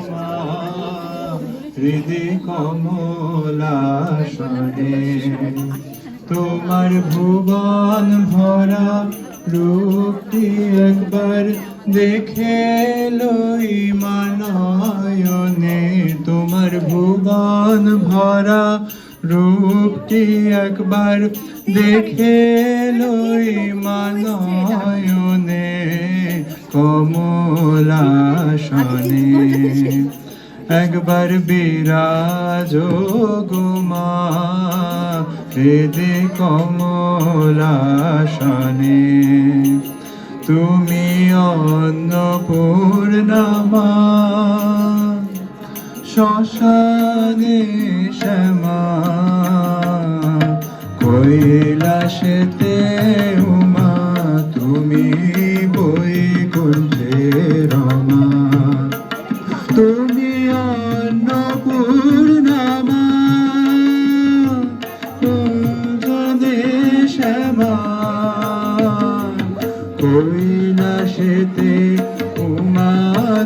মা হৃদি কমলাসনে তোমার ভুবন ভরা রূপটি একবার দেখে লই মানয়নে তোমার ভুবন ভরা রূপটি একবার দেখে লই মানয়নে কমলাসনে একবার বিরাজ গো মা হৃদি কমলাসনে তুমি অন্নপূর্ণা মা শ্মশানে শ্যামা কৈলাসেতে উমা তুমি বৈকুণ্ঠে রমা তুমি অন্নপূর্ণা মা শ্যামা কৈলাসেতে উমা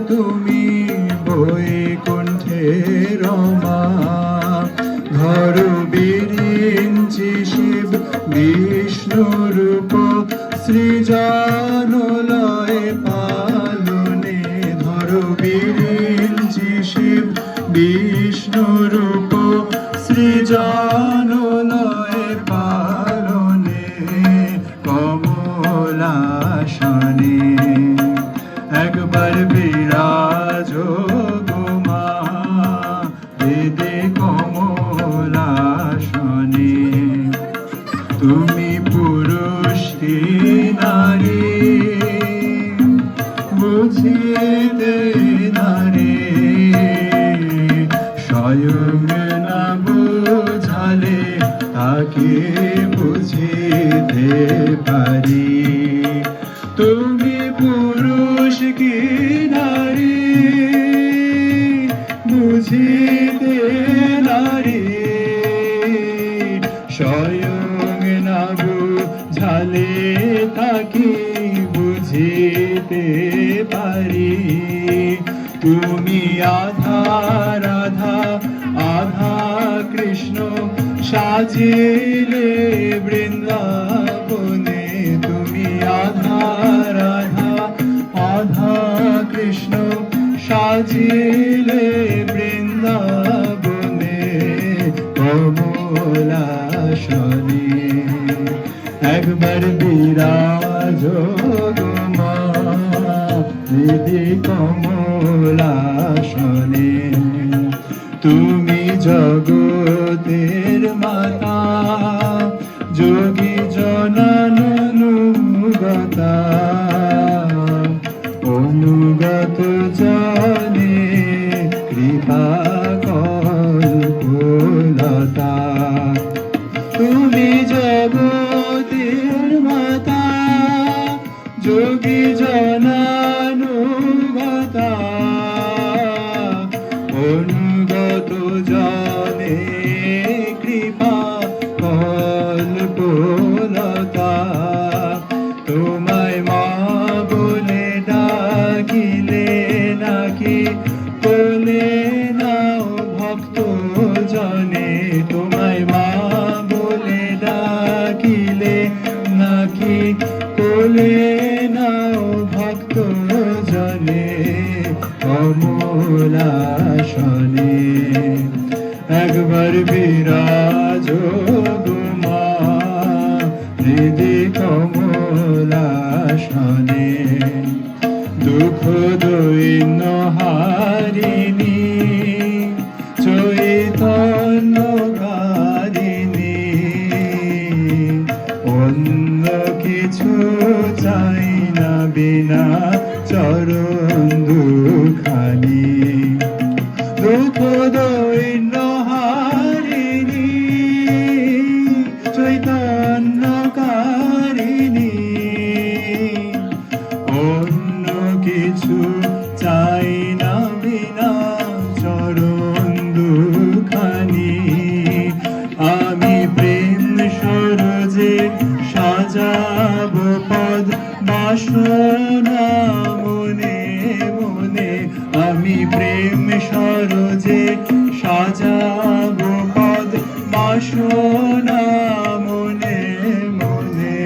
তুমি বৈকুণ্ঠে রমা ধর বিরিঞ্চি শিব বিষ্ণু রূপ সৃজনলয় পালনে ধর বিরিঞ্চি শিব বিষ্ণু রূপ সৃজনলয় পালনে কমলাসনে একবার বিরাজ গো মা হৃদি কমলাসনে তুমি পুরুষ কি নারী বুঝিতে নারী স্বয়ং না বুঝালে তাকে বুঝিতে পারি তুমি পুরুষ কি নারী বুঝিতে নারী স্বয়ং না বুঝালে তাকে বুঝিতে পারি তুমি আধা রাধা আধা কৃষ্ণ সাজিলে বৃন্দাবনে তুমি আধা রাধা আধা কৃষ্ণ সাজিলে বৃন্দাবনে কমলাসনে একবার বিরাজ গো মা হৃদি কমলাসনে তুমি জগতের মাতা যোগী জনানুগতা অনুগত জনে কৃপা কল্পলতা তুমি জগতের মাতা যোগী জনানুগতা অনুগত জনে কৃপা কল্পলতা তোমায় মা বলে ডাকিলে নাকি বলে নাও ভক্ত জনে তোমায় মা বলে ডাকিলে নাকি বলে নাও ভক্ত জনে কমলাসনে একবার বিরাজ গো মা হৃদি কমলাসনে দুঃখ দৈন্য হারিণী চৈতন্যকারিণী অন্য কিছু চাই না বিনা চরণ দুখানি দুঃখ দৈন্য হারিণী চৈতন্যকারিণী অন্য কিছু চাই না বিনা আমি প্রেম সরোজে সাজাবো পদ বাসনা মনে মনে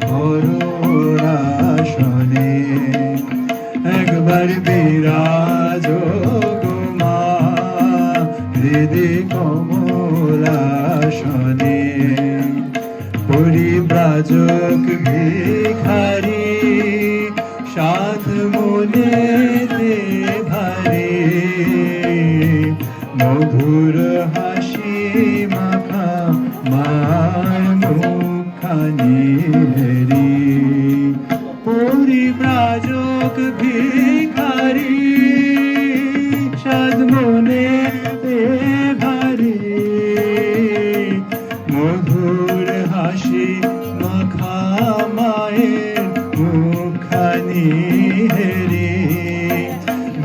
হরণাসনে একবার বিরাজ গো মা হৃদে কমলাসনে পরিব্রাজক ভিখারি সাধ মনেতে ভারে মধুর হাসি মাখা মার মুখখানি হেরি পরিব্রাজক ভিখারি সাধ মনেতে ভারে মধুর হাসি মাখা মায়ের মুখখানি হেরি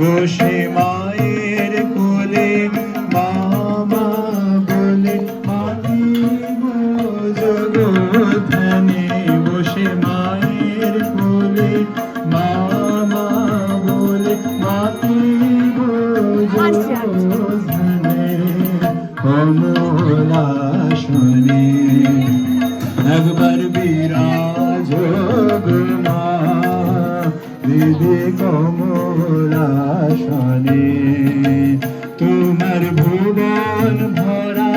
বসে মায়ের কোলে মামা বলে মাটি জগধানে বসে মায়ের কোলে মামা বলে মাটি জগধানে কমলাসনে একবার বিরাজ গো মা হৃদে কমলাসনে তোমার ভুবন ভরা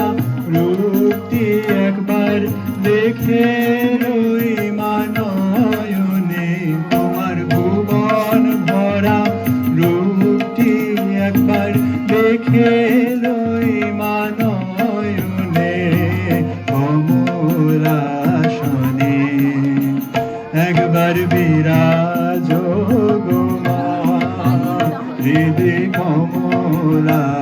রূপটি একবার দেখে রই মানয়নে তোমার ভুবন ভরা রূপটি একবার দেখে রই মানয়নে কমলাসনে একবার বিরাজ গো মা হৃদে কমলাসনে